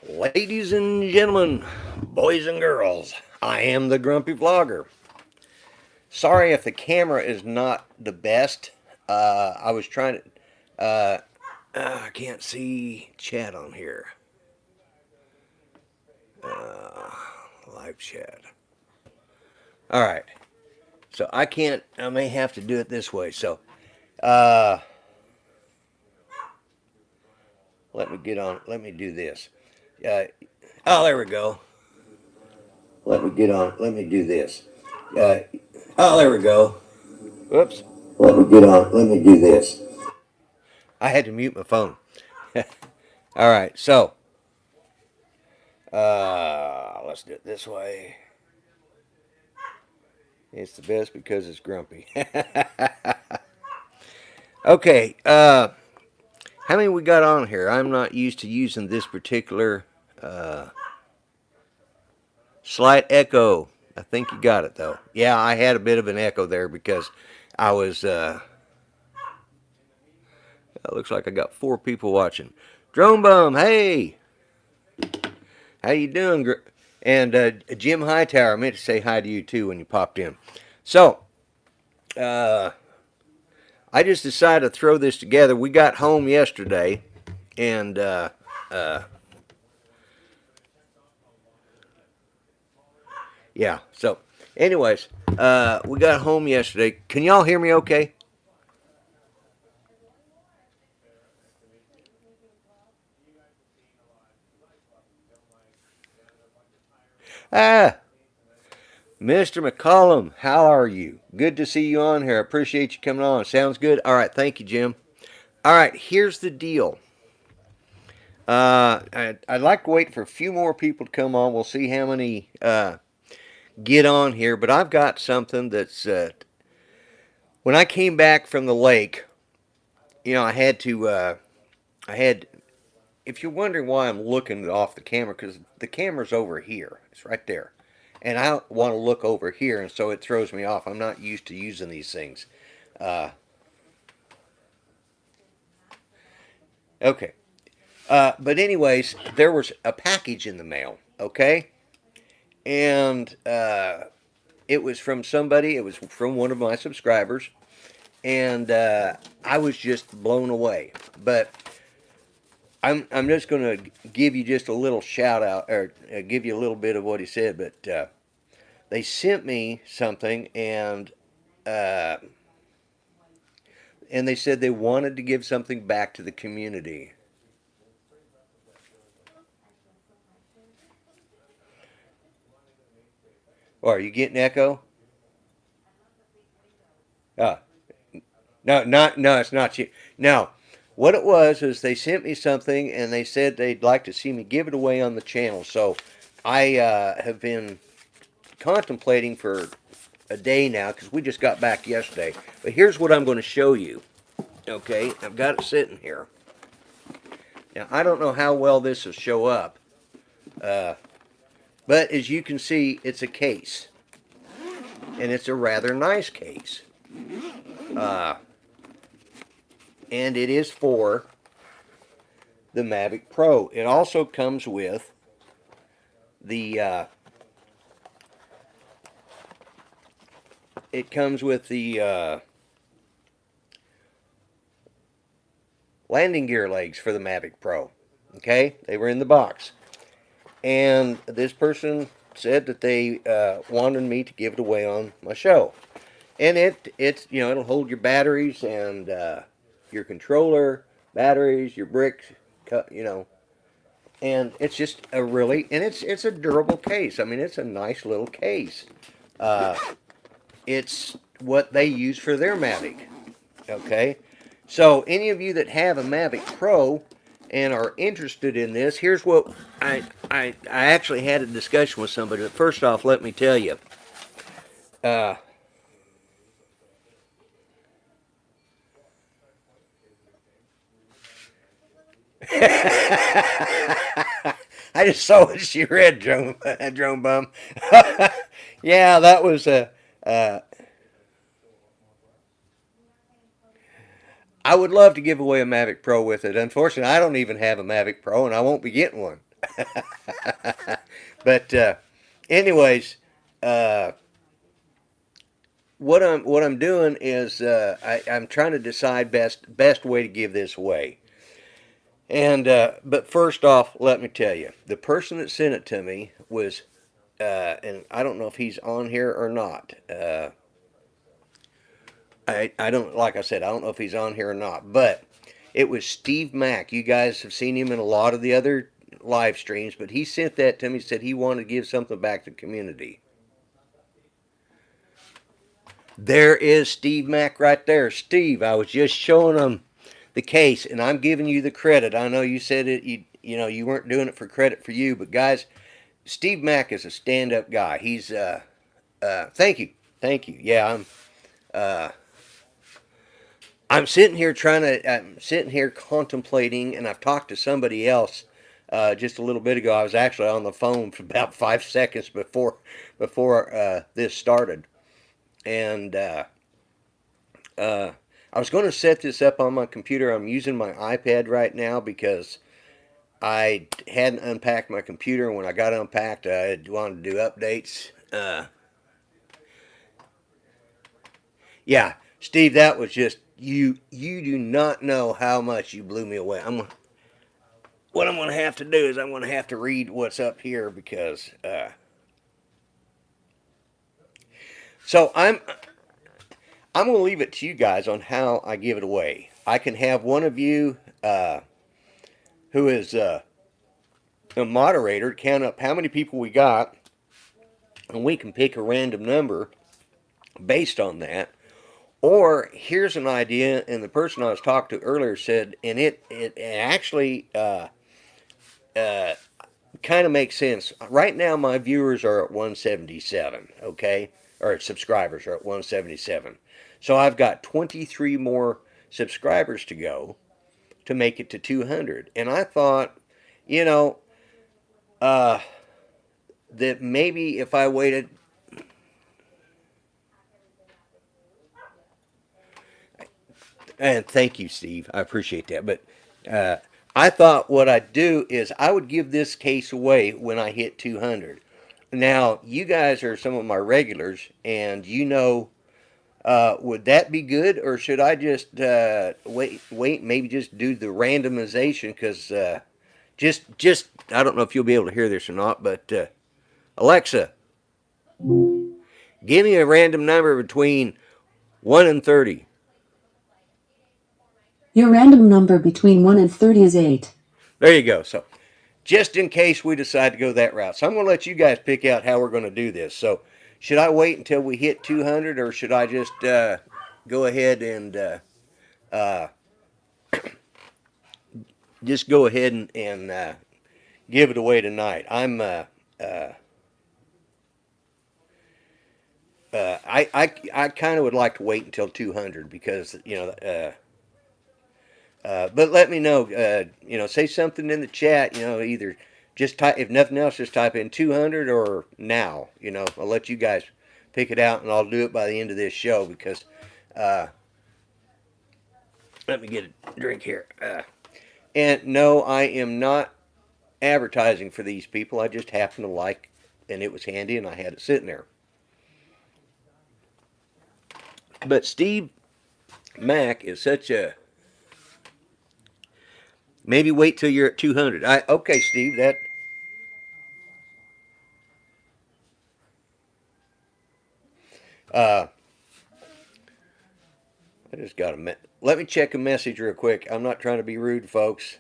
Ladies and gentlemen, boys and girls, I am the Grumpy Vlogger. Sorry if the camera is not the best. I was trying to. I can't see chat on here. Uh, Live chat. All right. So I can't. I may have to do it this way. So, uh, let me get on. Let me do this. Uh, oh, there we go. Let me get on. Let me do this. Uh, oh, there we go. Whoops. Let me get on. Let me do this. I had to mute my phone. All right, so let's do it this way. It's the best because it's grumpy. Okay, how many we got on here? I'm not used to using this particular slight echo. I think you got it though. Yeah, I had a bit of an echo there because I was. It looks like I got 4 people watching. Drone Bum, hey, how you doing? And Jim Hightower, I meant to say hi to you too when you popped in. So, I just decided to throw this together. We got home yesterday, and yeah. So, anyways, we got home yesterday. Can y'all hear me? Okay. Ah, Mr. McCollum, how are you? Good to see you on here. I appreciate you coming on. Sounds good. All right, thank you, Jim. All right, here's the deal. I'd like to wait for a few more people to come on. We'll see how many get on here. But I've got something that's when I came back from the lake. I had to. I had. If you're wondering why I'm looking off the camera, because the camera's over here. It's right there, and I want to look over here, and so it throws me off. I'm not used to using these things. Uh, okay. But anyways, there was a package in the mail. Okay, and it was from somebody. It was from one of my subscribers, and I was just blown away. But I'm just going to give you just a little shout out, or give you a little bit of what he said. But they sent me something, uh, and they said they wanted to give something back to the community. Oh, are you getting echo? Uh, no, it's not you. No, what it was is they sent me something, and they said they'd like to see me give it away on the channel. So I have been contemplating for a day now because we just got back yesterday. But here's what I'm going to show you. Okay, I've got it sitting here. Now I don't know how well this will show up, uh, but as you can see, it's a case, and it's a rather nice case. Uh, and it is for the Mavic Pro. It also comes with the landing gear legs for the Mavic Pro. Okay, they were in the box, and this person said that they wanted me to give it away on my show. And it's it'll hold your batteries and your controller, batteries, your bricks, and it's just a really, and it's a durable case. I mean, it's a nice little case. Uh, it's what they use for their Mavic. Okay, so any of you that have a Mavic Pro and are interested in this, here's what I actually had a discussion with somebody. But first off, let me tell you. Uh, I just saw what she read, drone bum. Yeah, that was a. I would love to give away a Mavic Pro with it. Unfortunately, I don't even have a Mavic Pro, and I won't be getting one. But anyways, uh, what I'm doing is I'm trying to decide best way to give this away. And but first off, let me tell you, the person that sent it to me was, and I don't know if he's on here or not. I don't, like I said, I don't know if he's on here or not, but it was Steve Mack. You guys have seen him in a lot of the other live streams, but he sent that to me. Said he wanted to give something back to the community. There is Steve Mack right there. Steve, I was just showing him the case, and I'm giving you the credit. I know you said it. You know you weren't doing it for credit for you, but guys, Steve Mack is a stand-up guy. He's thank you, thank you. Yeah, uh, I'm sitting here I'm sitting here contemplating, and I've talked to somebody else just a little bit ago. I was actually on the phone for about 5 seconds before this started, and uh, I was going to set this up on my computer. I'm using my iPad right now because I hadn't unpacked my computer. When I got unpacked, I wanted to do updates. Yeah, Steve, that was just you. You do not know how much you blew me away. What I'm going to have to do is I'm going to have to read what's up here because. So I'm going to leave it to you guys on how I give it away. I can have one of you who is a moderator count up how many people we got, and we can pick a random number based on that. Or here's an idea, and the person I was talking to earlier said, and it actually uh, kind of makes sense. Right now, my viewers are at 177, okay? Or subscribers are at 177. So I've got 23 more subscribers to go to make it to 200. And I thought, you know, uh, that maybe if I waited. And thank you, Steve. I appreciate that. But uh, I thought what I'd do is I would give this case away when I hit 200. Now, you guys are some of my regulars, and would that be good, or should I just wait, maybe just do the randomization? Because just, I don't know if you'll be able to hear this or not, but Alexa, give me a random number between 1 and 30. Your random number between 1 and 30 is 8. There you go. So, just in case we decide to go that route. So, I'm going to let you guys pick out how we're going to do this. So, should I wait until we hit 200, or should I just go ahead and uh, give it away tonight? I kind of would like to wait until 200 because but let me know. Say something in the chat. Either just type, if nothing else, just type in 200 or now. I'll let you guys pick it out, and I'll do it by the end of this show because. Let me get a drink here. And no, I am not advertising for these people. I just happen to like, and it was handy, and I had it sitting there. But Steve Mack is such a. Maybe wait till you're at 200. Okay, Steve. That. Uh, I just got a. Let me check a message real quick. I'm not trying to be rude, folks.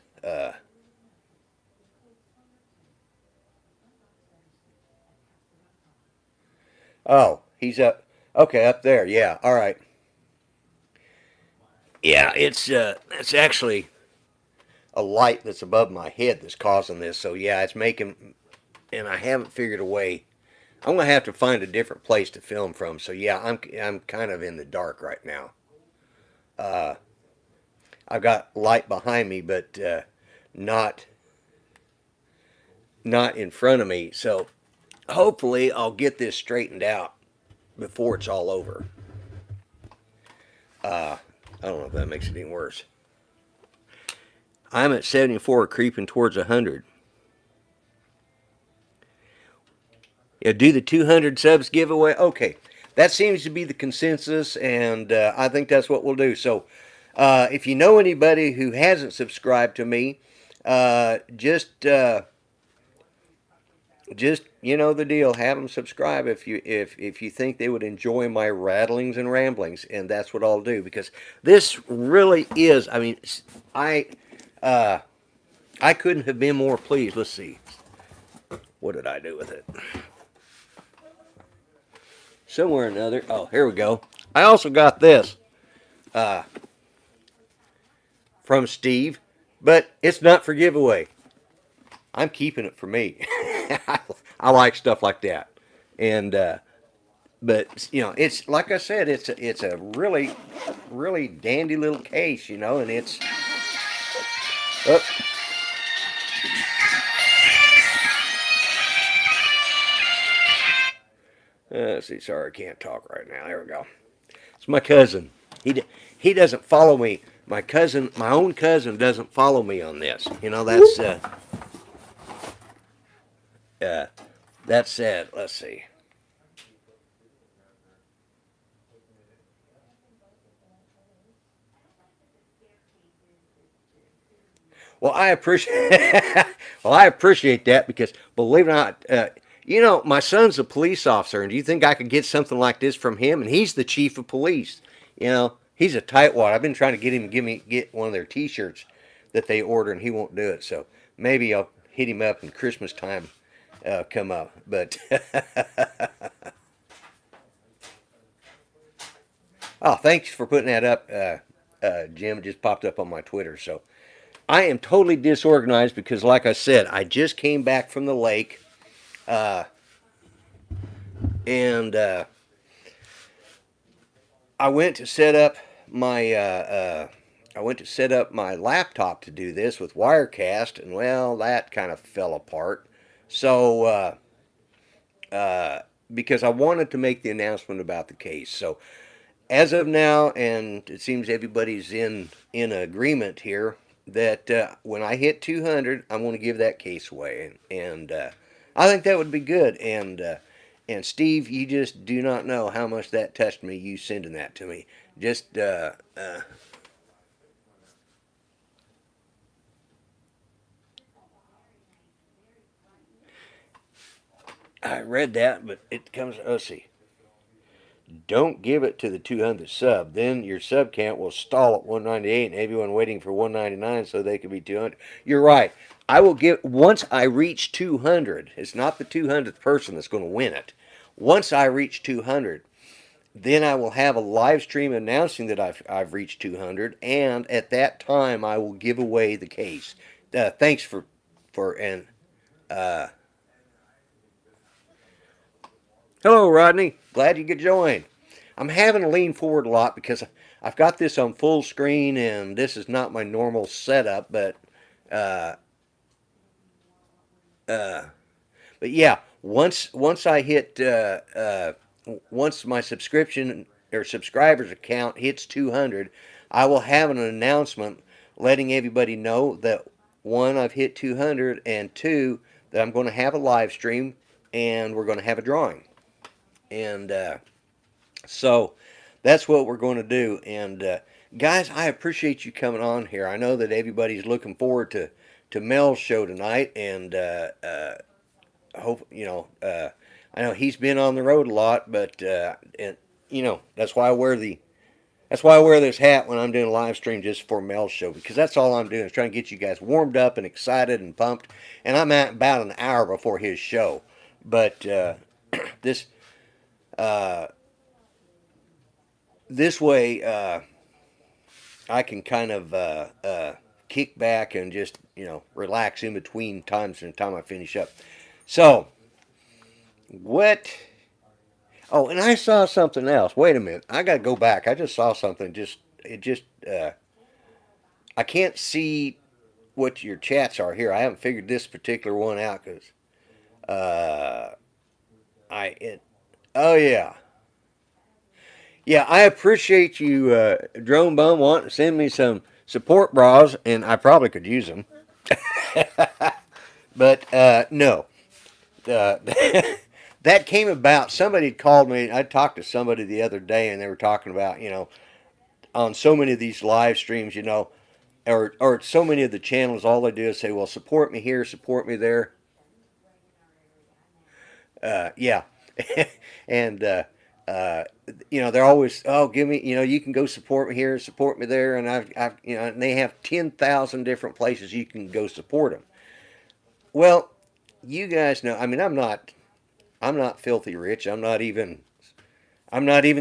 Oh, he's up. Okay, up there. Yeah. All right. Yeah, it's actually a light that's above my head that's causing this. So yeah, it's making, and I haven't figured a way. I'm gonna have to find a different place to film from. So yeah, I'm kind of in the dark right now. Uh, I've got light behind me, but not not in front of me. So hopefully I'll get this straightened out before it's all over. I don't know if that makes it any worse. I'm at 74, creeping towards 100. do the 200 subs giveaway. Okay, that seems to be the consensus, and I think that's what we'll do. So, if you know anybody who hasn't subscribed to me, just you know the deal. Have them subscribe if you think they would enjoy my rattlings and ramblings, and that's what I'll do because this really is. I mean, uh, I couldn't have been more pleased. Let's see, what did I do with it? Somewhere or another. Oh, here we go. I also got this from Steve, but it's not for giveaway. I'm keeping it for me. I like stuff like that, and but you know, it's like I said, it's a really dandy little case, you know, and it's. Oh, let's see. Sorry, I can't talk right now. There we go. It's my cousin. He doesn't follow me. My own cousin, doesn't follow me on this. You know, that's sad. Let's see. Well, I appreciate that because believe it or not, you know, my son's a police officer, and do you think I could get something like this from him? And he's the chief of police. You know, he's a tightwad. I've been trying to get him to get one of their T-shirts that they order, and he won't do it. So maybe I'll hit him up in Christmas time come up. But oh, thanks for putting that up, Jim. It just popped up on my Twitter. So I am totally disorganized because, like I said, I just came back from the lake, and I went to set up my laptop to do this with Wirecast, and well, that kind of fell apart. So because I wanted to make the announcement about the case, so as of now, and it seems everybody's in agreement here that when I hit 200, I'm going to give that case away, and I think that would be good. And Steve, you just do not know how much that touched me. You sending that to me, just I read that, but it comes. Let's see. Don't give it to the 200 sub. Then your sub count will stall at 198 and everyone waiting for 199 so they can be 200. You're right. I will give, once I reach 200, it's not the 200th person that's going to win it. Once I reach 200, then I will have a live stream announcing that I've reached 200, and at that time I will give away the case. Thanks and hello, Rodney. Glad you could join. I'm having to lean forward a lot because I've got this on full screen and this is not my normal setup, uh, uh, but yeah, once I hit once my subscription or subscribers account hits 200, I will have an announcement letting everybody know that one, I've hit 200, and two, that I'm going to have a live stream and we're going to have a drawing. And so that's what we're going to do. And guys, I appreciate you coming on here. I know that everybody's looking forward to Mel's show tonight, and hope you know. I know he's been on the road a lot, but and you know that's why I wear this hat when I'm doing a live stream just for Mel's show, because that's all I'm doing is trying to get you guys warmed up and excited and pumped. And I'm at about an hour before his show, but this. Uh, this way, I can kind of kick back and just relax in between times and time I finish up. So, what? Oh, and I saw something else. Wait a minute, I gotta go back. I just saw something. I can't see what your chats are here. I haven't figured this particular one out because uh, I it. Oh yeah. Yeah, I appreciate you, Drone Bum, wanting to send me some support bras, and I probably could use them. But no, uh, that came about. Somebody had called me. I talked to somebody the other day, and they were talking about, on so many of these live streams, or so many of the channels, all they do is say, well, support me here, support me there. Yeah. And, uh, they're always, oh, give me, you can go support me here, support me there. And and they have 10,000 different places you can go support them. Well, you guys know, I mean, I'm not filthy rich. I'm not even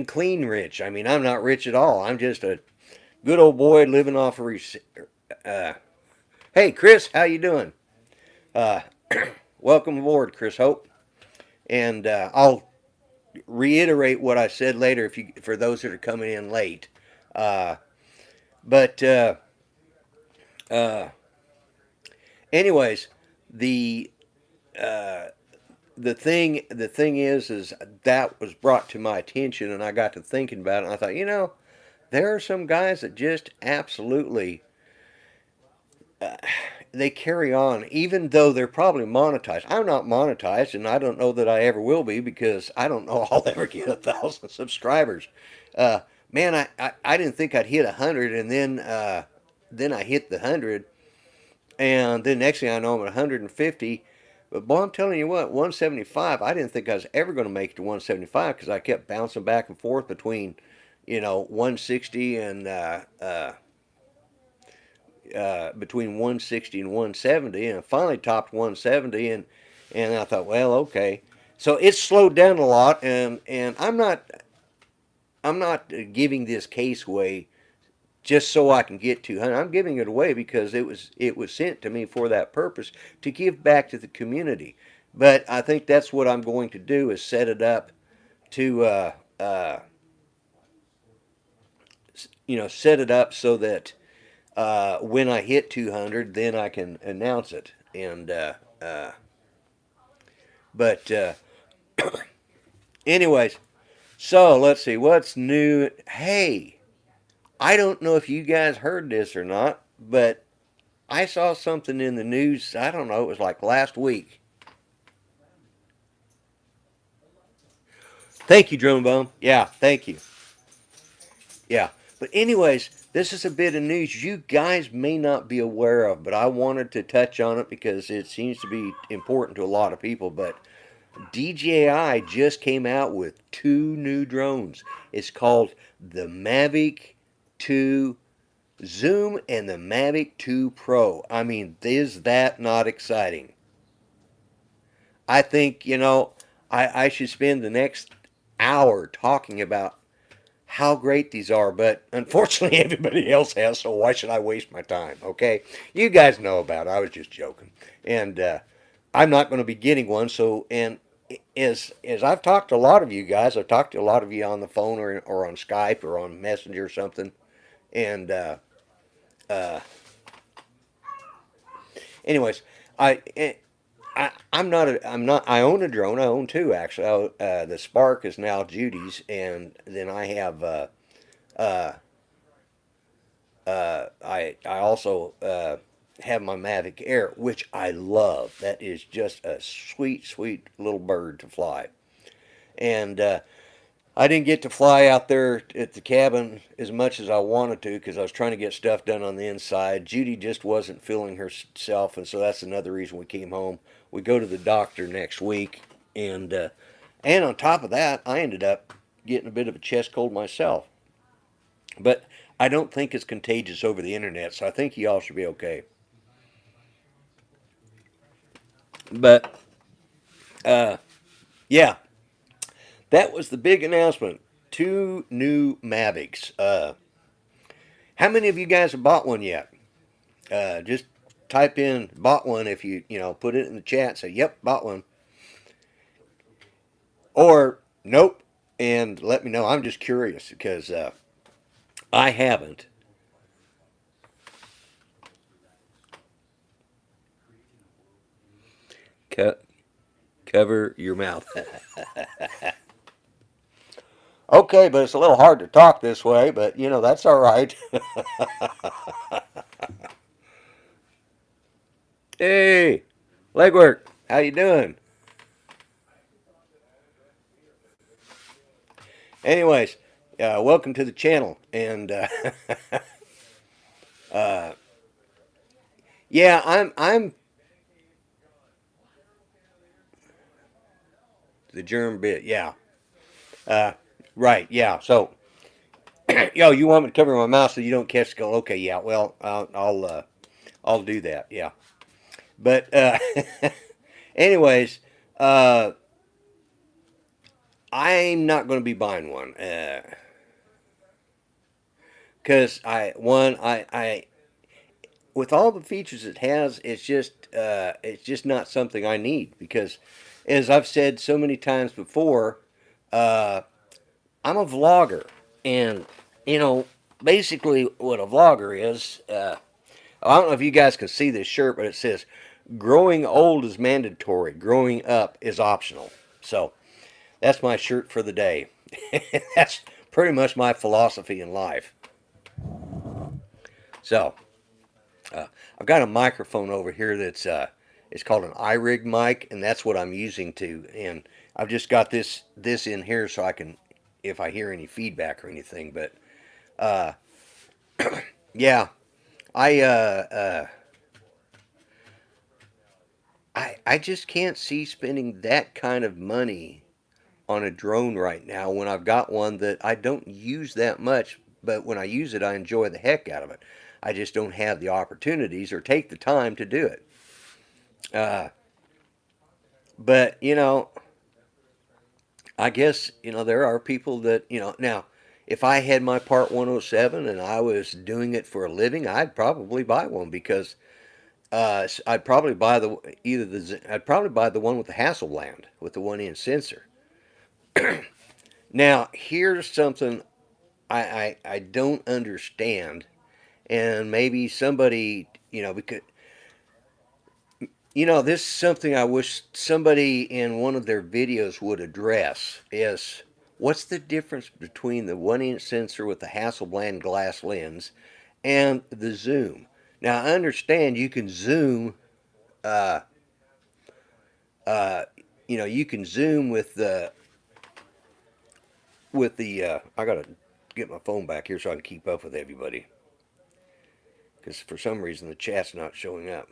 clean rich. I mean, I'm not rich at all. I'm just a good old boy living off of uh, hey, Chris, how you doing? Uh, welcome aboard, Chris Hope. And I'll reiterate what I said later for those that are coming in late. Uh, but uh, anyways, the uh, the thing is that was brought to my attention, and I got to thinking about it. And I thought, there are some guys that just absolutely uh, they carry on, even though they're probably monetized. I'm not monetized, and I don't know that I ever will be because I don't know I'll ever get 1,000 subscribers. Uh, Man, I didn't think I'd hit 100, and then I hit the 100, and then next thing I know I'm at 150. But boy, I'm telling you what, 175. I didn't think I was ever going to make it to 175 because I kept bouncing back and forth between, 160 and between 160 and 170, and I finally topped 170, and I thought, well, okay. So it's slowed down a lot, and I'm not giving this case away just so I can get 200. I'm giving it away because it was sent to me for that purpose to give back to the community. But I think that's what I'm going to do is set it up to set it up so that when I hit 200, then I can announce it. And but anyways, so let's see what's new. Hey, I don't know if you guys heard this or not, but I saw something in the news. I don't know. It was like last week. Thank you, Drone Bone. Yeah, thank you. Yeah. But anyways, this is a bit of news you guys may not be aware of, but I wanted to touch on it because it seems to be important to a lot of people. But DJI just came out with two new drones. It's called the Mavic 2 Zoom and the Mavic 2 Pro. I mean, is that not exciting? I think, I should spend the next hour talking about how great these are, but unfortunately everybody else has, so why should I waste my time? Okay, you guys know about it. I was just joking, and I'm not going to be getting one. So, and as I've talked to a lot of you guys, I've talked to a lot of you on the phone or on Skype or on Messenger or something, and uh, anyways, I. I own a drone. I own two actually. The Spark is now Judy's, and then I have uh, I also have my Mavic Air, which I love. That is just a sweet, sweet little bird to fly. And I didn't get to fly out there at the cabin as much as I wanted to because I was trying to get stuff done on the inside. Judy just wasn't feeling herself, and so that's another reason we came home. We go to the doctor next week, and on top of that, I ended up getting a bit of a chest cold myself. But I don't think it's contagious over the internet, so I think y'all should be okay. But yeah, that was the big announcement. Two new Mavics. How many of you guys have bought one yet? Just type in "bought one" if you put it in the chat. Say "yep, bought one," or "nope," and let me know. I'm just curious because I haven't. Co- Cover your mouth. Okay, but it's a little hard to talk this way, but that's all right. Hey, legwork, how you doing? Anyways, welcome to the channel. And yeah, I'm the germ bit. Yeah, uh, right. Yeah. So, yo, you want me to cover my mouth so you don't catch skull? Okay. Yeah. Well, I'll do that. Yeah. But anyways, uh, I'm not going to be buying one. Because I with all the features it has, it's just not something I need. Because as I've said so many times before, uh, I'm a vlogger, and you know basically what a vlogger is. I don't know if you guys can see this shirt, but it says, "Growing old is mandatory. Growing up is optional." So that's my shirt for the day. That's pretty much my philosophy in life. So I've got a microphone over here that's it's called an iRig mic, and that's what I'm using to. And I've just got this in here so I can, if I hear any feedback or anything. But uh, yeah, I uh, uh, I just can't see spending that kind of money on a drone right now when I've got one that I don't use that much, but when I use it, I enjoy the heck out of it. I just don't have the opportunities or take the time to do it. Uh, but I guess there are people that now. If I had my Part 107 and I was doing it for a living, I'd probably buy one because I'd probably buy I'd probably buy the one with the Hasselblad with the 1-inch sensor. Now here's something I don't understand, and maybe somebody because this is something I wish somebody in one of their videos would address is what's the difference between the 1-inch sensor with the Hasselblad glass lens and the zoom. Now I understand you can zoom, uh, uh, you can zoom with the I gotta get my phone back here so I can keep up with everybody because for some reason the chat's not showing up.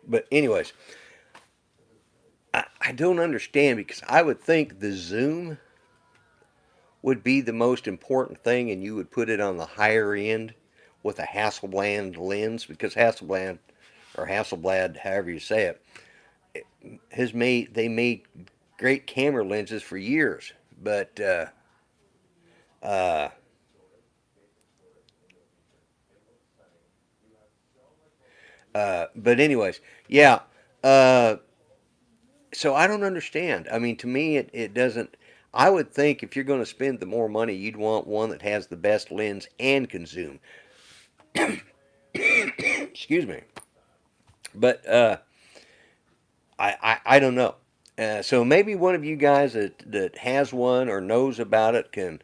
But anyways, I don't understand because I would think the zoom would be the most important thing, and you would put it on the higher end with a Hasselblad lens because Hasselblad or Hasselblad, however you say it, has made they made great camera lenses for years. Uh, but anyways, yeah. Uh, so I don't understand. I mean, to me, it doesn't. I would think if you're going to spend the more money, you'd want one that has the best lens and can zoom. Excuse me. But I don't know. So maybe one of you guys that has one or knows about it can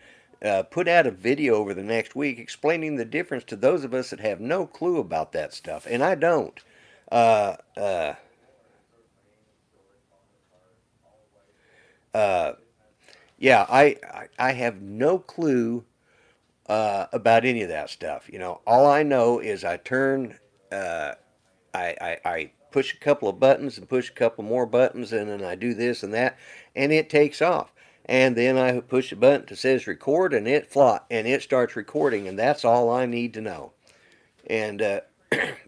put out a video over the next week explaining the difference to those of us that have no clue about that stuff. And I don't. Uh, uh, uh, yeah, I have no clue about any of that stuff. All I know is I turn uh, I push a couple of buttons and push a couple more buttons, and then I do this and that, and it takes off. And then I push a button that says record, and it starts recording, and that's all I need to know. And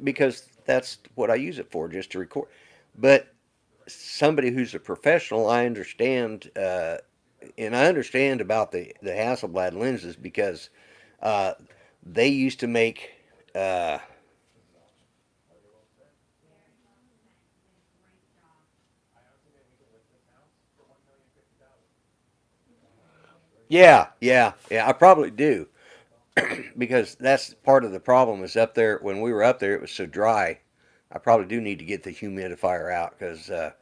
because that's what I use it for, just to record. But somebody who's a professional, I understand, and I understand about the Hasselblad lenses because uh, they used to make. Yeah. I probably do because that's part of the problem. Is up there when we were up there, it was so dry. I probably do need to get the humidifier out because, uh,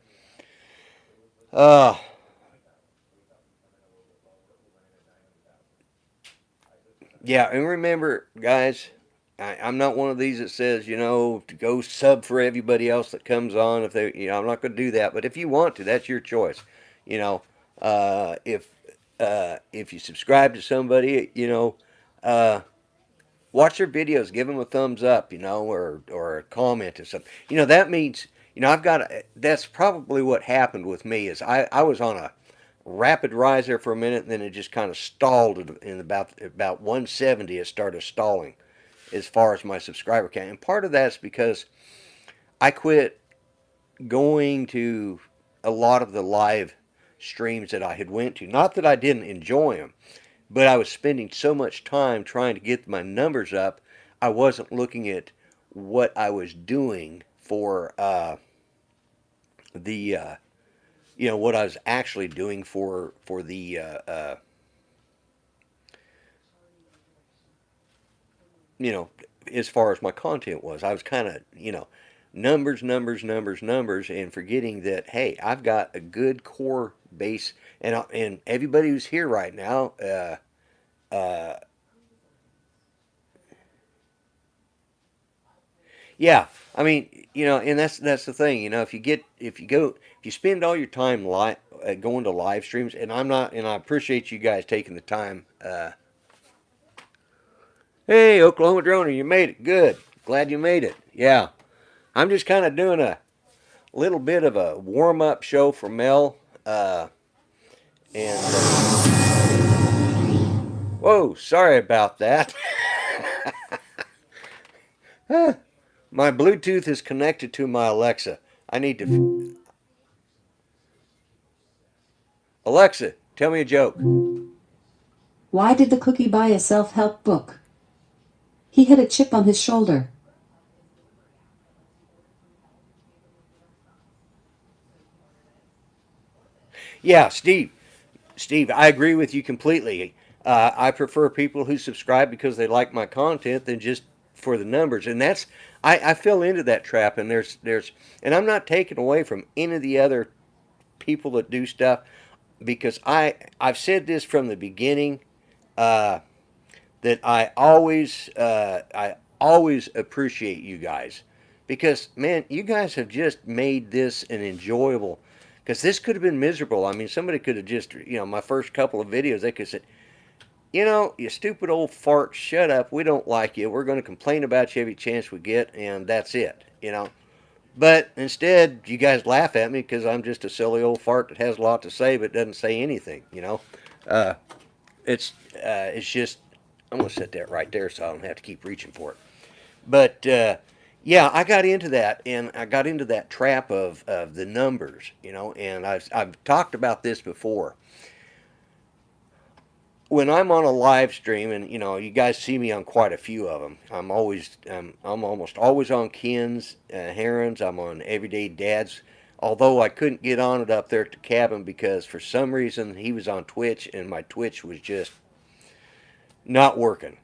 yeah. And remember, guys, I'm not one of these that says, to go sub for everybody else that comes on. If they, I'm not going to do that. But if you want to, that's your choice. You know, uh, if if you subscribe to somebody, uh, watch their videos, give them a thumbs up, or a comment or something. That means, I've got. That's probably what happened with me. Is I was on a rapid rise there for a minute, and then it just kind of stalled in about 170. It started stalling as far as my subscriber count. And part of that's because I quit going to a lot of the live streams that I had went to. Not that I didn't enjoy them, but I was spending so much time trying to get my numbers up, I wasn't looking at what I was doing for the what I was actually doing for the you know, as far as my content was. I was kind of, numbers, numbers, numbers, numbers, and forgetting that, hey, I've got a good core base, and everybody who's here right now, uh, yeah, I mean, and that's the thing, if you spend all your time going to live streams, and I appreciate you guys taking the time. Hey, Oklahoma Droner, you made it. Good, glad you made it. Yeah, I'm just kind of doing a little bit of a warm up show for Mel. And whoa, sorry about that. My Bluetooth is connected to my Alexa. I need to. Alexa, tell me a joke. Why did the cookie buy a self-help book? He had a chip on his shoulder. Yeah, Steve. Steve, I agree with you completely. I prefer people who subscribe because they like my content than just for the numbers, and I fell into that trap. And and I'm not taking away from any of the other people that do stuff because I've said this from the beginning. Uh, that I always appreciate you guys because man, you guys have just made this an enjoyable. Because this could have been miserable. I mean, somebody could have just, my first couple of videos, they could have said, you stupid old fart, shut up. We don't like you. We're going to complain about you every chance we get, and that's it. But instead, you guys laugh at me because I'm just a silly old fart that has a lot to say but doesn't say anything. Uh, it's just I'm gonna set that right there so I don't have to keep reaching for it. But yeah, I got into that, and I got into that trap of the numbers, and I've talked about this before. When I'm on a live stream, and you guys see me on quite a few of them. I'm almost always on Ken's Herons. I'm on Everyday Dad's. Although I couldn't get on it up there at the cabin because for some reason he was on Twitch and my Twitch was just not working.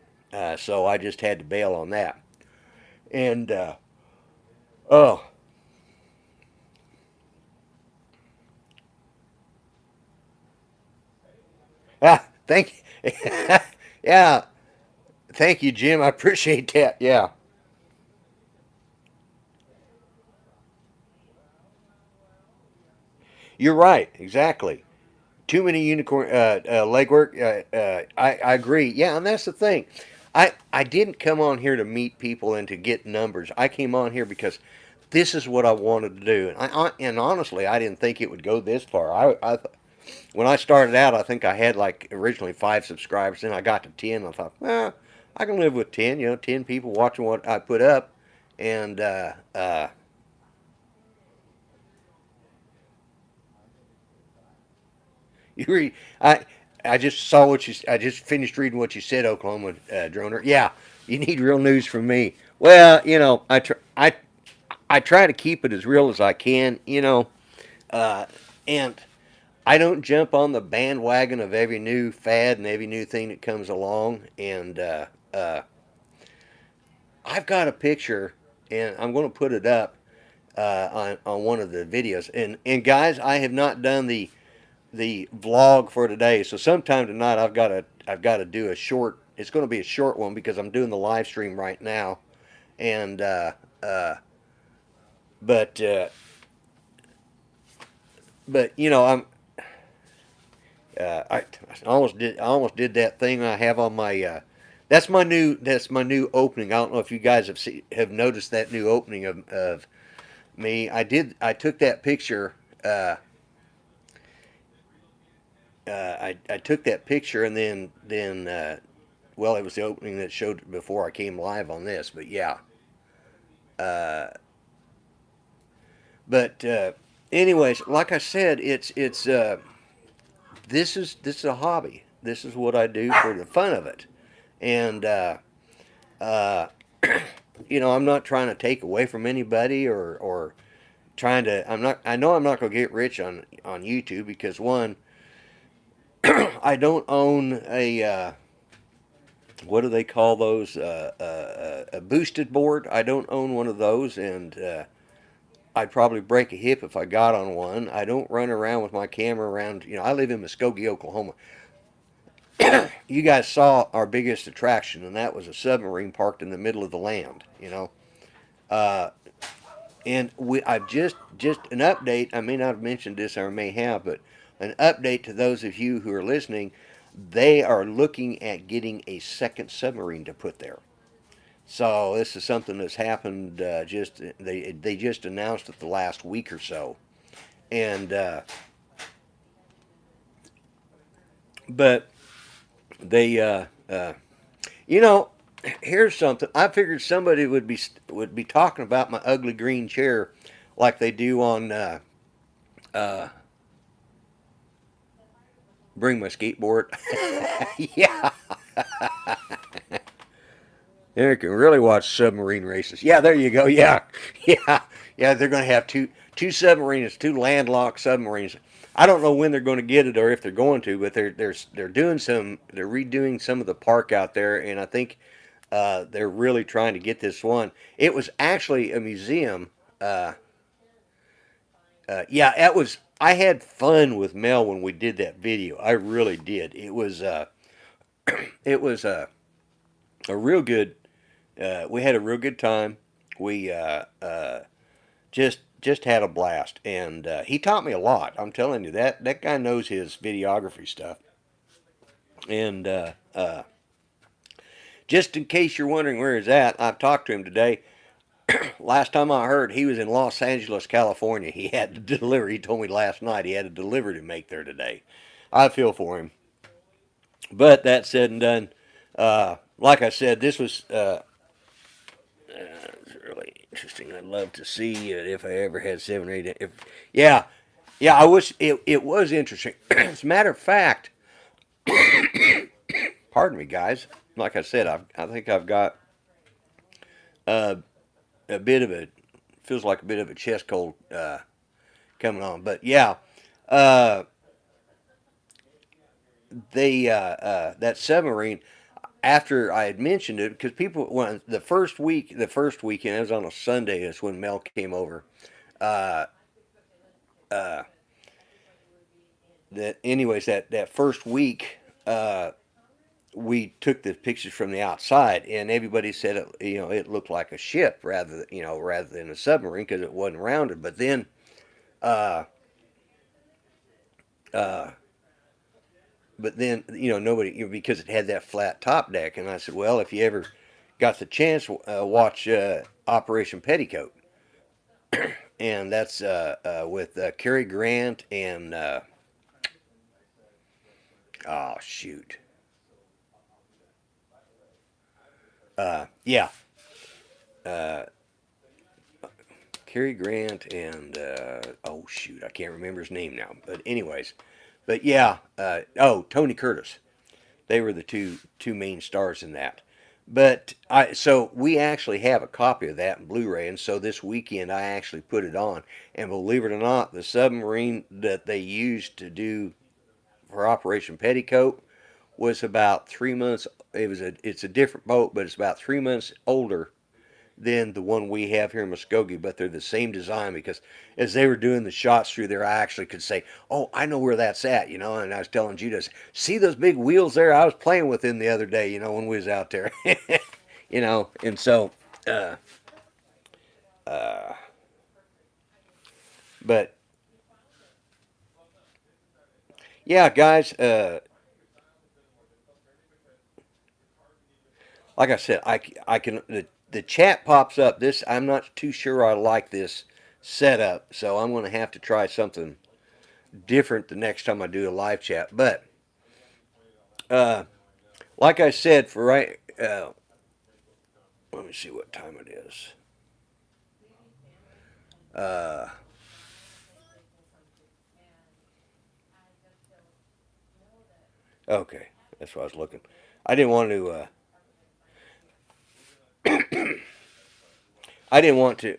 So I just had to bail on that. And oh, thank you. Yeah, thank you, Jim. I appreciate that. Yeah, you're right. Exactly. Too many unicorn legwork. I agree. Yeah, and that's the thing. I didn't come on here to meet people and to get numbers. I came on here because this is what I wanted to do. And honestly, I didn't think it would go this far. When I started out, I think I had like originally 5 subscribers. Then I got to 10. I thought, well, I can live with 10. 10 people watching what I put up, and you read, I just saw what you. I just finished reading what you said, Oklahoma Droner. Yeah, you need real news from me. Well, I try to keep it as real as I can. And I don't jump on the bandwagon of every new fad and every new thing that comes along. And I've got a picture, and I'm going to put it up on one of the videos. And guys, I have not done the vlog for today. So sometime tonight I've got to do a short It's going to be a short one because I'm doing the live stream right now, and uh, but uh, but you know I almost did that thing I have on my. That's my new opening. I don't know if you guys have noticed that new opening of me. I took that picture. I took that picture and then well, it was the opening that showed before I came live on this. But yeah, uh, but anyways, like I said, it's this is a hobby. This is what I do for the fun of it, and uh, I'm not trying to take away from anybody or trying to. I'm not. I know I'm not going to get rich on YouTube because one, I don't own a what do they call those? A boosted board. I don't own one of those, and I'd probably break a hip if I got on one. I don't run around with my camera around. I live in Muskogee, Oklahoma. You guys saw our biggest attraction, and that was a submarine parked in the middle of the land. Uh, I've just an update. I may not have mentioned this, or I may have, but an update to those of you who are listening. They are looking at getting a second submarine to put there. So this is something that's happened. They just announced it the last week or so, and but they you know here's something. I figured somebody would be talking about my ugly green chair like they do on uh, Bring My Skateboard. Yeah, you can really watch submarine races. Yeah, there you go. Yeah, yeah, yeah. They're going to have two submarines, two landlocked submarines. I don't know when they're going to get it or if they're going to, but they're redoing some of the park out there, and I think they're really trying to get this one. It was actually a museum. Yeah, it was. I had fun with Mel when we did that video. I really did. It was a real good. We had a real good time. We just had a blast, and he taught me a lot. I'm telling you that guy knows his videography stuff. And just in case you're wondering where he's at, I've talked to him today. Last time I heard, he was in Los Angeles, California. He had to deliver. He told me last night he had a delivery to make there today. I feel for him. But that said and done, like I said, this was really interesting. I'd love to see it if I ever had 7 or 8. Yeah, yeah, I wish it was interesting. As a matter of fact, pardon me, guys. Like I said, I think I've got uh, a bit of a feels like a bit of a chest cold coming on. But yeah, uh, that submarine. After I had mentioned it, because people when the first weekend, it was on a Sunday. Is when Mel came over. Uh, uh, that first week, we took the pictures from the outside, and everybody said it looked like a ship rather than a submarine because it wasn't rounded. But then uh, uh, nobody because it had that flat top deck, and I said, well, if you ever got the chance, watch Operation Petticoat, and that's with Cary Grant and oh shoot, yeah, uh, Cary Grant and oh shoot, I can't remember his name now. But anyways, but yeah, Tony Curtis. They were the two main stars in that. But we actually have a copy of that in Blu-ray, and so this weekend I actually put it on. And believe it or not, the submarine that they used to do for Operation Petticoat was about 3 months. It's a different boat, but it's about 3 months older than the one we have here in Muskogee, but they're the same design because as they were doing the shots through there, I actually could say, "Oh, I know where that's at," you know. And I was telling Judas, "See those big wheels there? I was playing with them the other day, you know, when we was out there, you know." And so, uh, uh, but yeah, guys, like I said, I can the chat pops up. This I'm not too sure I like this setup, so I'm going to have to try something different the next time I do a live chat. But uh, like I said, for right, let me see what time it is. Uh, okay, that's what I was looking. I didn't want to. I didn't want to.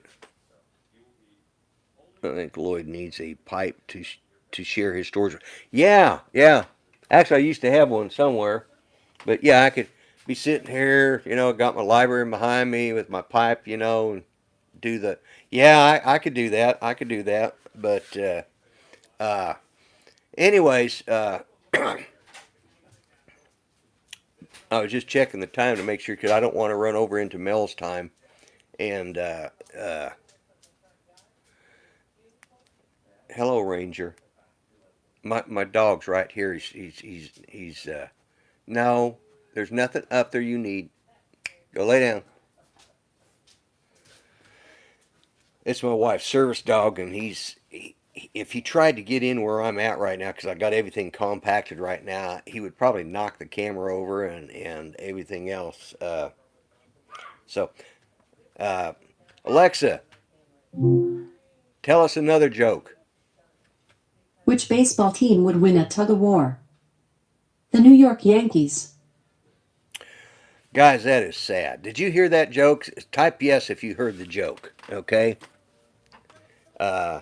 I think Lloyd needs a pipe to share his storage. Yeah, yeah. Actually, I used to have one somewhere, but yeah, I could be sitting here, you know, got my library behind me with my pipe, you know, and do the. Yeah, I could do that. I could do that. But uh, anyways, I was just checking the time to make sure because I don't want to run over into Mel's time. And uh, hello, Ranger. My dog's right here. He's no. There's nothing up there you need. Go lay down. It's my wife's service dog, and if he tried to get in where I'm at right now, because I got everything compacted right now, he would probably knock the camera over and everything else. So, uh, Alexa, tell us another joke. Which baseball team would win a tug-of-war? The New York Yankees. Guys, that is sad. Did you hear that joke? Type yes if you heard the joke, okay? Uh,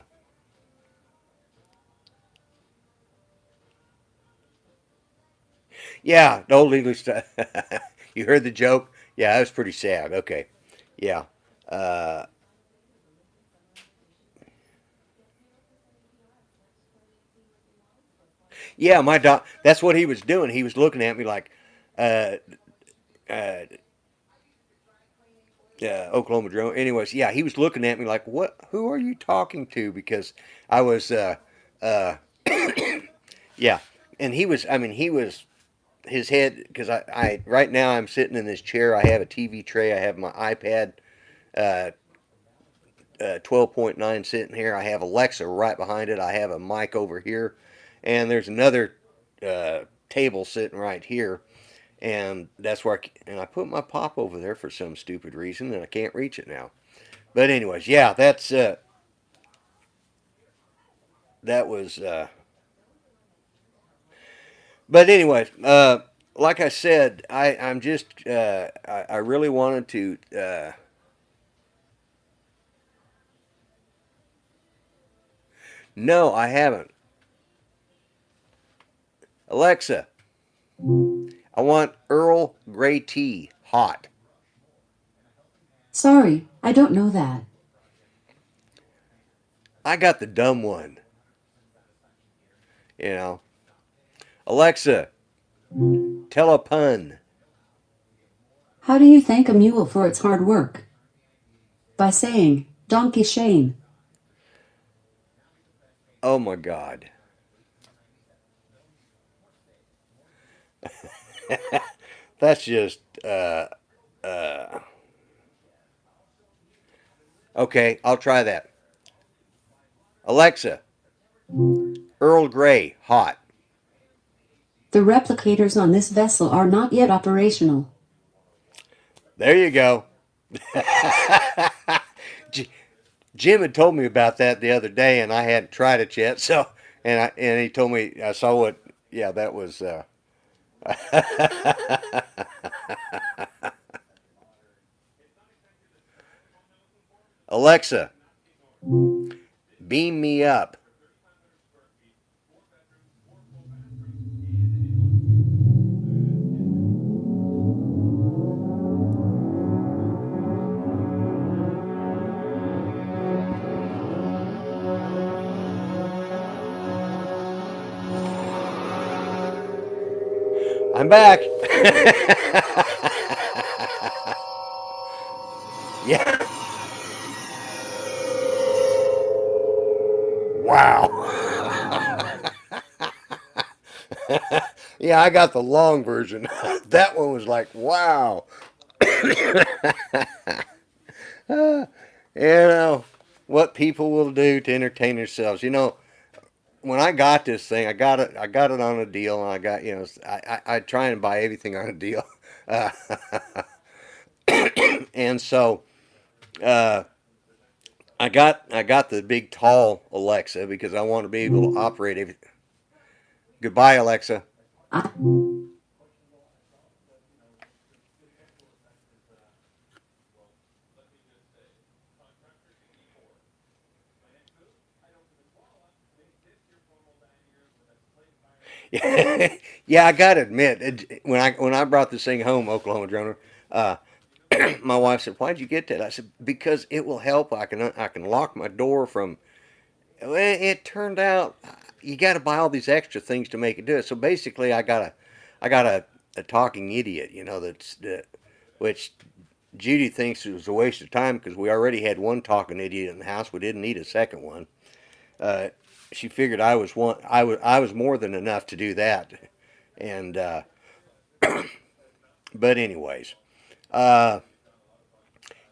yeah, the old English stuff. You heard the joke? Yeah, that was pretty sad. Okay. Yeah. Uh, yeah, my dog, that's what he was doing. He was looking at me like, uh, uh, Oklahoma Joe. Anyways, yeah, he was looking at me like, "What? Who are you talking to?" Because I was, uh, yeah, and he was. I mean, he was his head because I right now I'm sitting in this chair. I have a TV tray. I have my iPad, uh, 12.9 sitting here. I have Alexa right behind it. I have a mic over here, and there's another table sitting right here. And that's where I put my pop over there for some stupid reason, and I can't reach it now. But anyways, yeah, that was. But anyways, like I said, I'm just I really wanted to. No, I haven't. Alexa, I want Earl Grey tea, hot. Sorry, I don't know that. I got the dumb one. You know, Alexa, tell a pun. How do you thank a mule for its hard work? By saying, donkey shame. Oh my God. That's just uh, okay. I'll try that. Alexa, Earl Grey, hot. The replicators on this vessel are not yet operational. There you go. Jim had told me about that the other day, and I hadn't tried it yet. So, and he told me I saw what. Yeah, that was. Alexa, beam me up. I'm back. Yeah. Wow. Yeah, I got the long version. That one was like, wow. You know, what people will do to entertain themselves. When I got this thing, I got it on a deal, and I got, I try and buy everything on a deal. Uh, and so, uh, I got the big tall Alexa because I want to be able to operate everything. Goodbye, Alexa. I, Yeah, I gotta admit, when I brought this thing home, Oklahoma Droner, uh, my wife said, "Why'd you get that?" I said, "Because it will help. I can lock my door from." Well, it turned out you got to buy all these extra things to make it do it. So basically, I got a talking idiot, which Judy thinks it was a waste of time because we already had one talking idiot in the house. We didn't need a second one. Uh, she figured I was one. I was more than enough to do that. And but anyways, uh,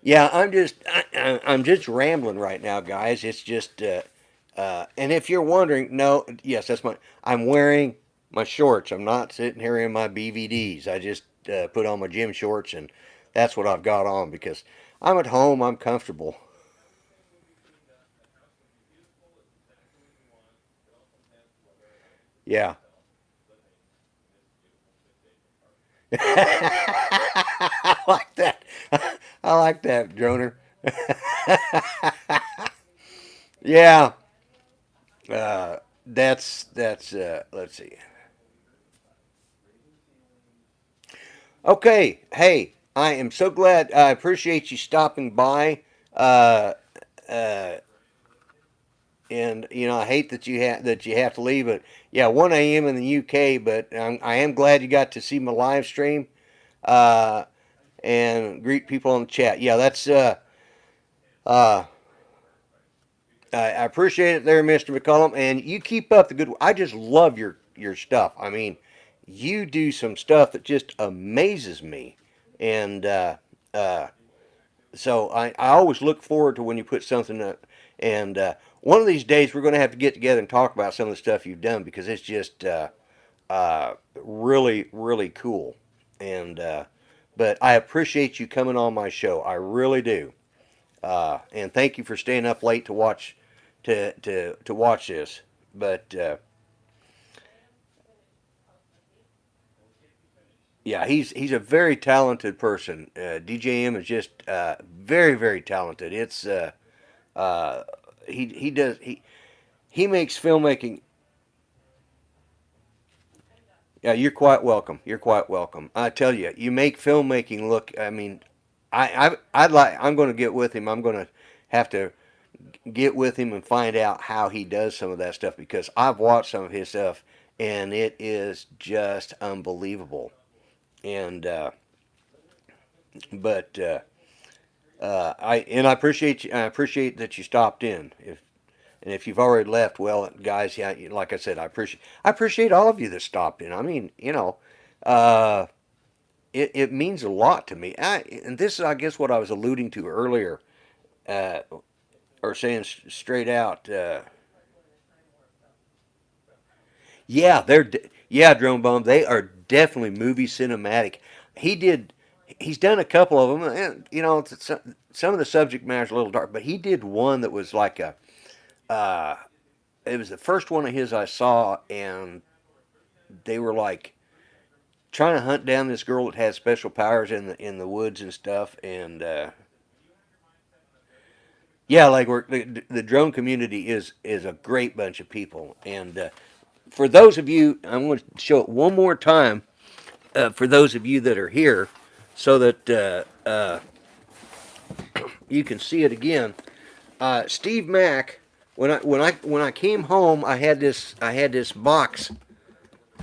yeah, I'm just rambling right now, guys. It's just and if you're wondering, no, yes, that's I'm wearing my shorts. I'm not sitting here in my BVDs. I just put on my gym shorts, and that's what I've got on because I'm at home. I'm comfortable. Yeah. I like that. I like that, Droner. Yeah. Uh, that's. Let's see. Okay. Hey, I am so glad. I appreciate you stopping by. Uh, uh, and I hate that you have to leave. But yeah, 1 a.m. in the UK. But I am glad you got to see my live stream. Uh, and greet people on the chat. Yeah, that's. Uh, I appreciate it there, Mr. McCollum, and you keep up the good. I just love your stuff. I mean, you do some stuff that just amazes me, and uh, so I always look forward to when you put something up. And one of these days, we're going to have to get together and talk about some of the stuff you've done because it's just really really cool. And but I appreciate you coming on my show. I really do. And thank you for staying up late to watch this. But yeah, he's a very talented person. DJM is just very very talented. It's uh, he does he makes filmmaking. Yeah, you're quite welcome. You're quite welcome. I tell you, you make filmmaking look. I mean, I'm going to get with him. I'm going to have to get with him and find out how he does some of that stuff because I've watched some of his stuff and it is just unbelievable. And but I appreciate you. I appreciate that you stopped in. If you've already left, well, guys, yeah, like I said, I appreciate all of you that stopped in. I mean, uh, it means a lot to me. And this is, I guess, what I was alluding to earlier, uh, or saying straight out. Yeah, yeah, Drone Bomb. They are definitely movie cinematic. He did. He's done a couple of them, and some of the subject matter's a little dark, but he did one that was like a. Uh, it was the first one of his I saw, and they were like trying to hunt down this girl that has special powers in the woods and stuff, and yeah, like the drone community is a great bunch of people, and for those of you, I'm going to show it one more time for those of you that are here, so that you can see it again. Steve Mack, when I came home, I had this box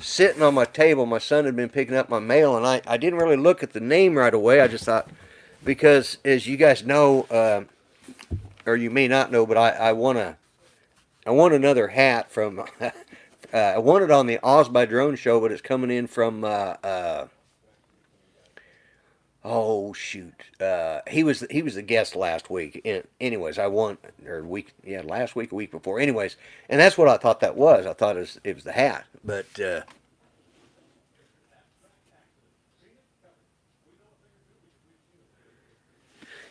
sitting on my table. My son had been picking up my mail, and I didn't really look at the name right away. I just thought, because as you guys know, or you may not know, but I want another hat from. I want it on the Oz by Drone show, but it's coming in from. Oh shoot! He was the guest last week. Anyways, I want or week yeah last week, a week before. Anyways, and that's what I thought that was. I thought it was the hat, but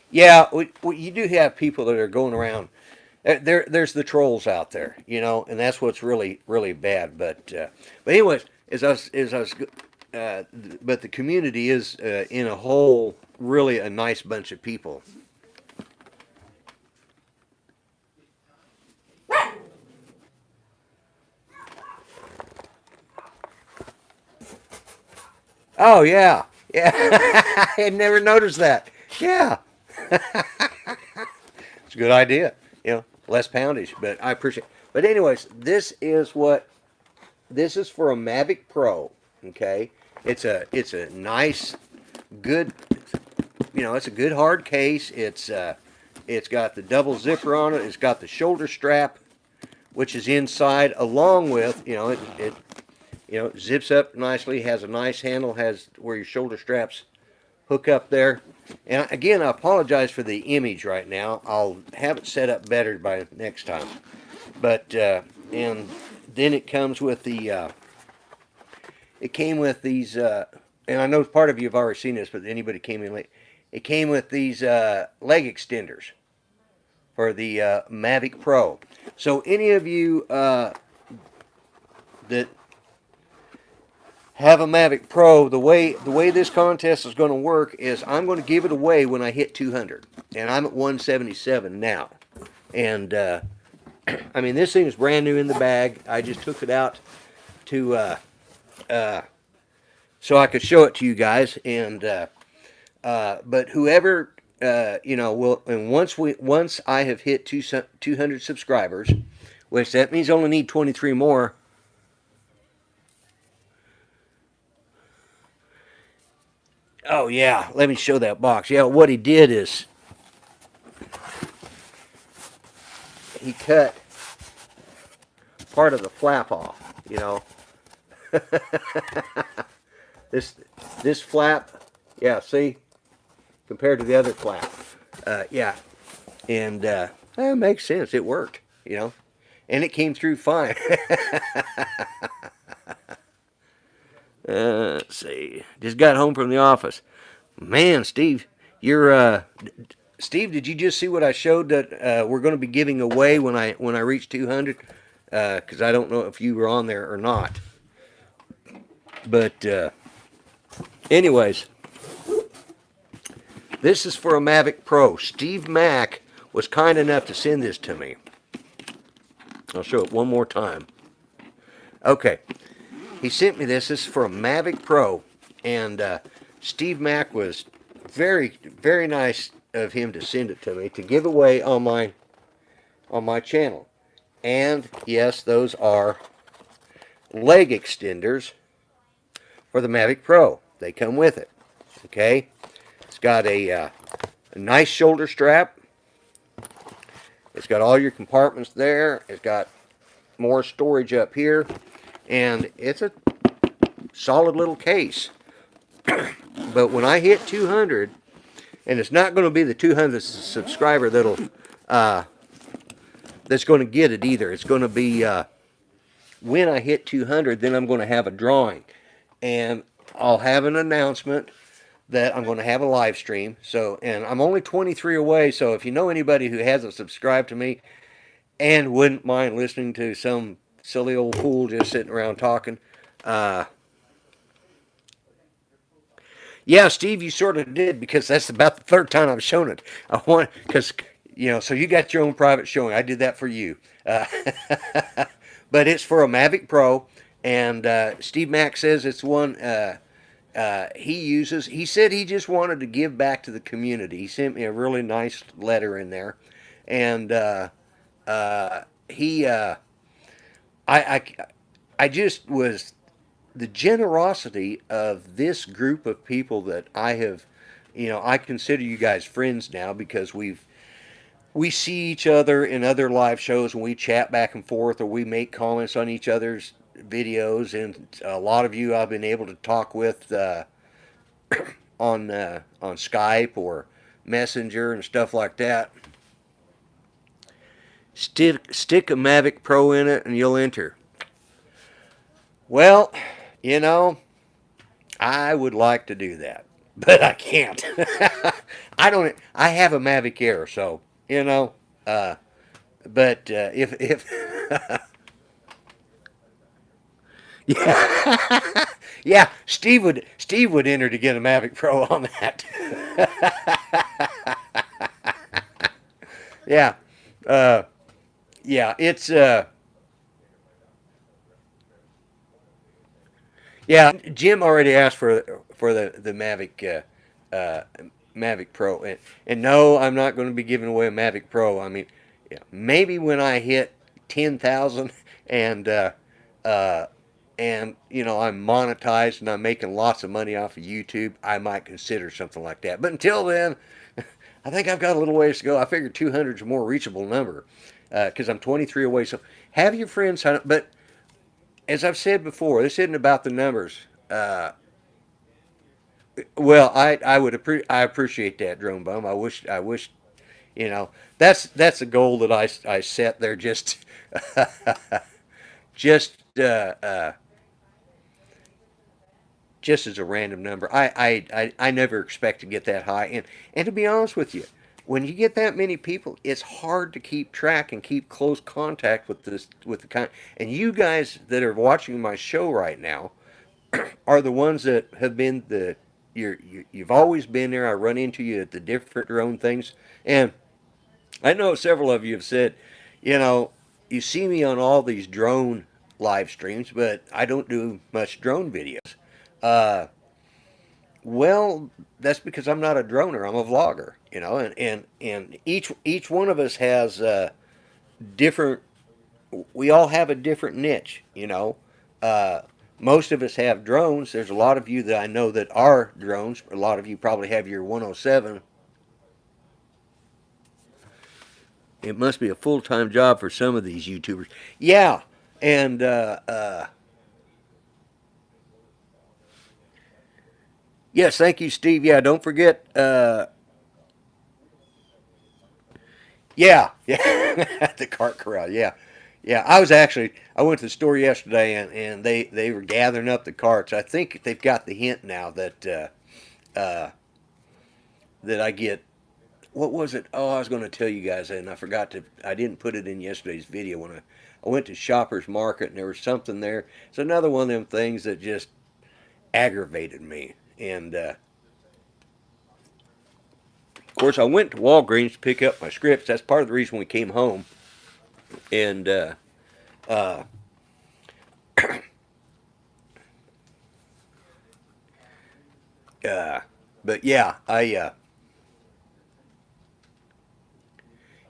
yeah, you do have people that are going around. There's the trolls out there, and that's what's really really bad. But anyways, as I was, uh, but the community is in a whole really a nice bunch of people. Oh yeah, yeah. I had never noticed that. Yeah, it's a good idea. Less poundage, but I appreciate. But anyways, this is for a Mavic Pro. Okay, it's a nice, good. It's a good hard case. It's got the double zipper on it. It's got the shoulder strap, which is inside, along with it zips up nicely. Has a nice handle. Has where your shoulder straps hook up there. And again, I apologize for the image right now. I'll have it set up better by next time. But and then it comes with it came with these, and I know part of you have already seen this, but anybody came in late. It came with these leg extenders for the Mavic Pro. So any of you that have a Mavic Pro, the way this contest is going to work is I'm going to give it away when I hit 200, and I'm at 177 now. And I mean, this thing is brand new in the bag. I just took it out to so I could show it to you guys. And but whoever will, and once I have hit 200 subscribers, which that means I only need 23 more. Oh yeah, let me show that box. Yeah, what he did is he cut part of the flap off. This this flap, yeah. See, compared to the other flap, yeah, and that makes sense. It worked, and it came through fine. Let's see. Just got home from the office. Man, Steve, Steve. Did you just see what I showed that we're going to be giving away when I reach 200? Because I don't know if you were on there or not. But anyways, this is for a Mavic Pro. Steve Mack was kind enough to send this to me. I'll show it one more time. Okay. He sent me this. This is for a Mavic Pro, and Steve Mack was very, very nice of him to send it to me to give away on my channel. And yes, those are leg extenders for the Mavic Pro. They come with it. Okay, it's got a nice shoulder strap. It's got all your compartments there. It's got more storage up here. And it's a solid little case. But when I hit 200, and it's not going to be the 200th subscriber that's going to get it either. It's going to be when I hit 200, then I'm going to have a drawing, and I'll have an announcement that I'm going to have a live stream. So, and I'm only 23 away. So if you know anybody who hasn't subscribed to me and wouldn't mind listening to some silly old fool just sitting around talking. Yeah, Steve, you sort of did, because that's about the third time I've shown it. I want, because, so you got your own private showing. I did that for you. But it's for a Mavic Pro, and Steve Mack says it's one he uses. He said he just wanted to give back to the community. He sent me a really nice letter in there, and he I just was the generosity of this group of people that I have, I consider you guys friends now because we see each other in other live shows and we chat back and forth or we make comments on each other's videos, and a lot of you I've been able to talk with on Skype or Messenger and stuff like that. Stick a Mavic Pro in it and you'll enter. Well, you know, I would like to do that, but I can't. I don't. I have a Mavic Air, so you know. Uh, but if yeah, yeah, Steve would enter to get a Mavic Pro on that. Yeah, uh, yeah, it's yeah. Jim already asked for the Mavic Mavic Pro, and no, I'm not going to be giving away a Mavic Pro. I mean, yeah, maybe when I hit 10,000 and uh, and I'm monetized and I'm making lots of money off of YouTube, I might consider something like that. But until then, I think I've got a little ways to go. I figure 200 is a more reachable number because I'm 23 away. So have your friends sign up. But as I've said before, this isn't about the numbers. Well, I appreciate that, Drone Bum. I wish that's a goal that I set there just just as a random number. I never expect to get that high, and to be honest with you, when you get that many people, it's hard to keep track and keep close contact with the kind. And you guys that are watching my show right now are the ones that have been you've always been there. I run into you at the different drone things, and I know several of you have said, you know, you see me on all these drone live streams, but I don't do much drone videos. Uh, well, that's because I'm not a droner. I'm a vlogger, and each one of us has different. We all have a different niche. Uh, Most of us have drones. There's a lot of you that I know that are drones. A lot of you probably have your 107. It must be a full time job for some of these YouTubers. Yeah, and yes, thank you, Steve. Yeah, don't forget. Yeah, yeah, the cart corral. Yeah, yeah. I went to the store yesterday, and they were gathering up the carts. I think they've got the hint now uh, that I get. What was it? Oh, I was going to tell you guys, and I forgot to. I didn't put it in yesterday's video when I went to Shoppers Market, and there was something there. It's another one of them things that just aggravated me. And of course, I went to Walgreens to pick up my scripts. That's part of the reason we came home. And uh, uh, but yeah,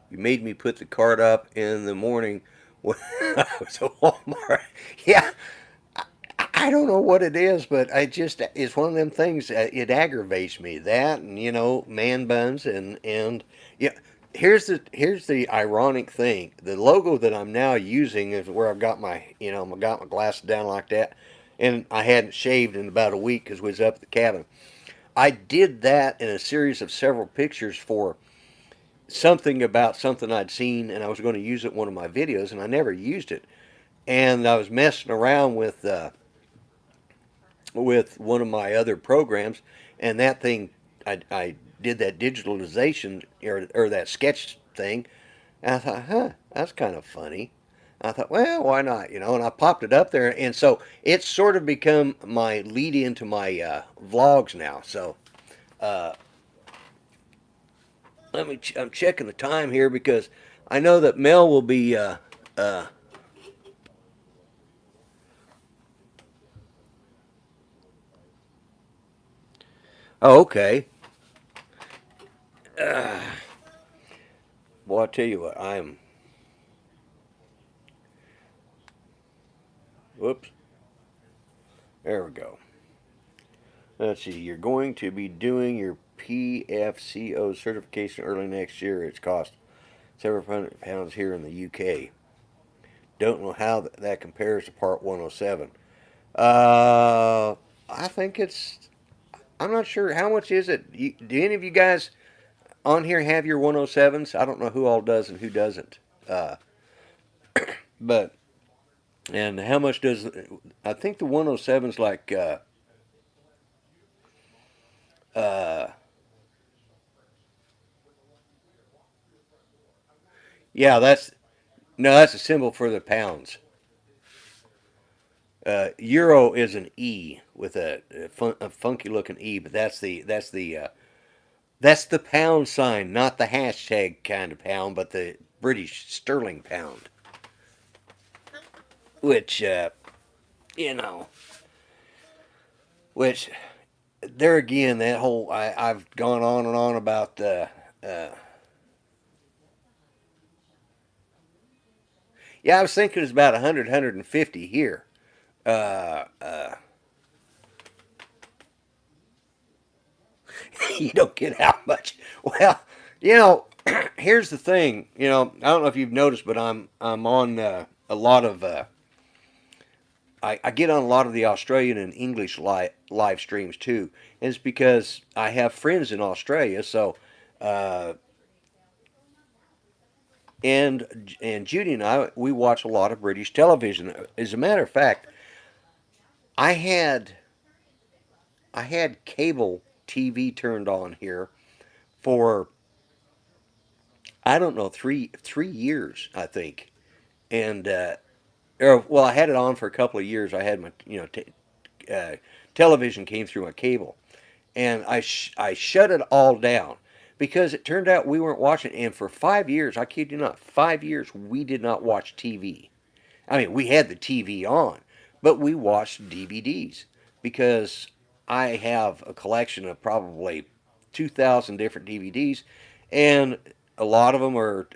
you made me put the cart up in the morning when I was at Walmart. Yeah, I don't know what it is, but it's one of them things. It aggravates me, that, and man buns, and yeah. Here's the ironic thing. The logo that I'm now using is where I've got my glasses down like that, and I hadn't shaved in about a week because we was up at the cabin. I did that in a series of several pictures for something about something I'd seen, and I was going to use it in one of my videos, and I never used it. And I was messing around with one of my other programs, and that thing, I did that digitalization or that sketch thing, and I thought, huh, that's kind of funny. I thought, well, why not? And I popped it up there, and so it's sort of become my lead into my vlogs now. So uh, I'm checking the time here because I know that Mel will be. Uh, oh, okay. Uh, Boy, I tell you what, I'm. Whoops. There we go. Let's see. You're going to be doing your PFCO certification early next year. It's cost several £100 here in the UK. Don't know how that compares to Part 107. I think it's. I'm not sure how much is it. Do any of you guys on here have your 107s? I don't know who all does and who doesn't. Uh, but and how much does I think the 107's like uh, yeah, that's no, that's a symbol for the pounds. Euro is an E with a funky looking E, but that's the pound sign, not the hashtag kind of pound, but the British sterling pound. Which you know, which there again, that whole I've gone on and on about uh, yeah, I was thinking it's about 100, 150 here. Uh, uh, you don't get how much. Well, you know, here's the thing. You know, I don't know if you've noticed, but I'm on a lot of. I get on a lot of the Australian and English live streams too, and it's because I have friends in Australia. So, uh, and Judy and we watch a lot of British television. As a matter of fact, I had I had cable TV turned on here for I don't know three years I think, and well I had it on for a couple of years. I had my uh, television came through my cable, and I shut it all down because it turned out we weren't watching. And for 5 years, I kid you not, 5 years we did not watch TV. I mean, we had the TV on, but we watched DVDs because I have a collection of probably 2,000 different DVDs, and a lot of them are,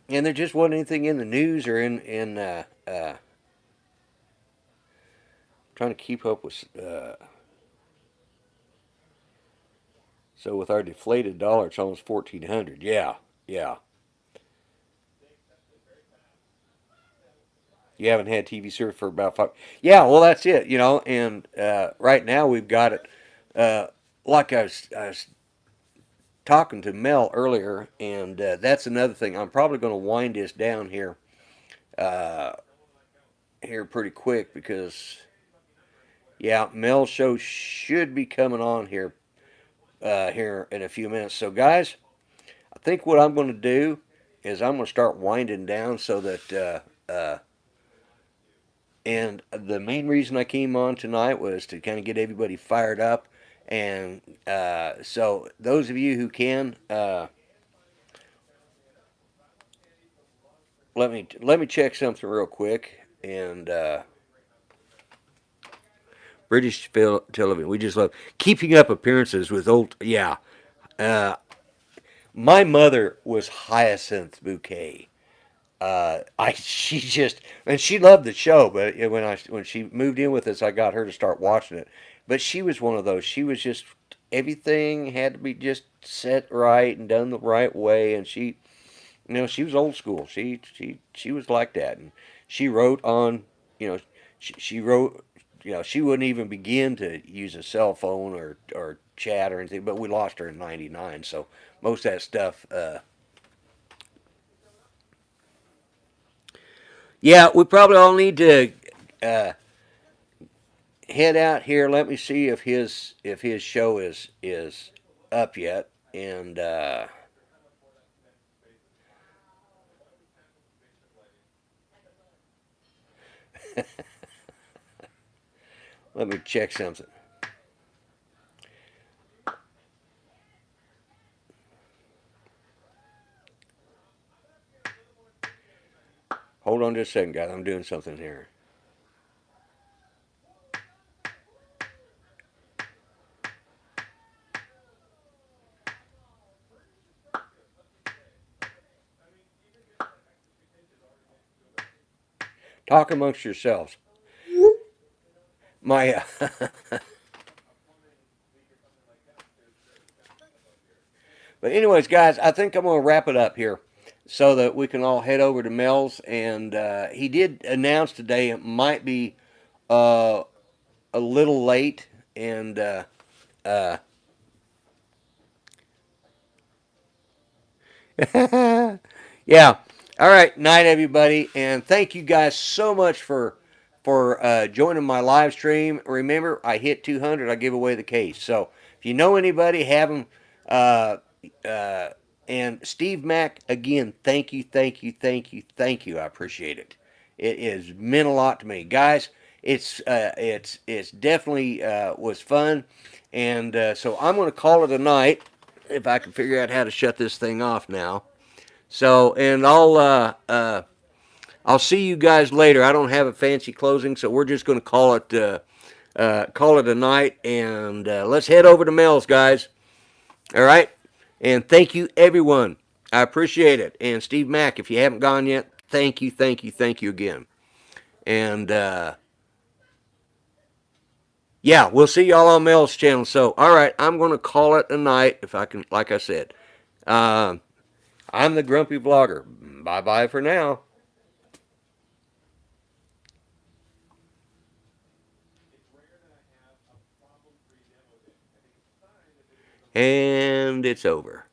and there just wasn't anything in the news or in trying to keep up with. So with our deflated dollar, it's almost 1,400. Yeah, yeah. You haven't had TV service for about five. Yeah, well, that's it. You know, and right now we've got it. Uh, like I was talking to Mel earlier, and that's another thing. I'm probably going to wind this down uh, here pretty quick because yeah, Mel's show should be coming on here in a few minutes. So guys, I think what I'm going to do is I'm going to start winding down so that. And the main reason I came on tonight was to kind of get everybody fired up. And so, those of you who can, let me check something real quick. And British television, we just love keeping up appearances with old. Yeah, uh, my mother was Hyacinth Bouquet. I she just and she loved the show, but when she moved in with us, I got her to start watching it. But she was one of those. She was just everything had to be just set right and done the right way, and she was old school. She was like that, and she wrote on, she wrote, she wouldn't even begin to use a cell phone or chat or anything. But we lost her in '99, so most of that stuff. Yeah, we probably all need to uh, head out here. Let me see if his show is up yet, and let me check something. Hold on just a second, guys. I'm doing something here. Talk amongst yourselves. my but anyways, guys, I think I'm gonna wrap it up here so that we can all head over to Mel's. And he did announce today it might be uh, a little late, and uh, yeah. All right, night everybody, and thank you guys so much for joining my live stream. Remember, I hit 200, I give away the case. So if you know anybody, have them. Uh, uh, and Steve Mack, again, thank you, thank you, thank you, thank you. I appreciate it. It has meant a lot to me, guys. It's definitely was fun, and so I'm going to call it a night if I can figure out how to shut this thing off now. So, and I'll see you guys later. I don't have a fancy closing, so we're just going to call it a night, and let's head over to Mel's, guys. All right, and thank you everyone. I appreciate it. And Steve Mack, if you haven't gone yet, thank you, thank you, thank you again. And yeah, we'll see y'all on Mel's channel. So, all right, I'm going to call it a night if I can. Like I said, I'm the Grumpy Vlogger. Bye bye for now. And it's over.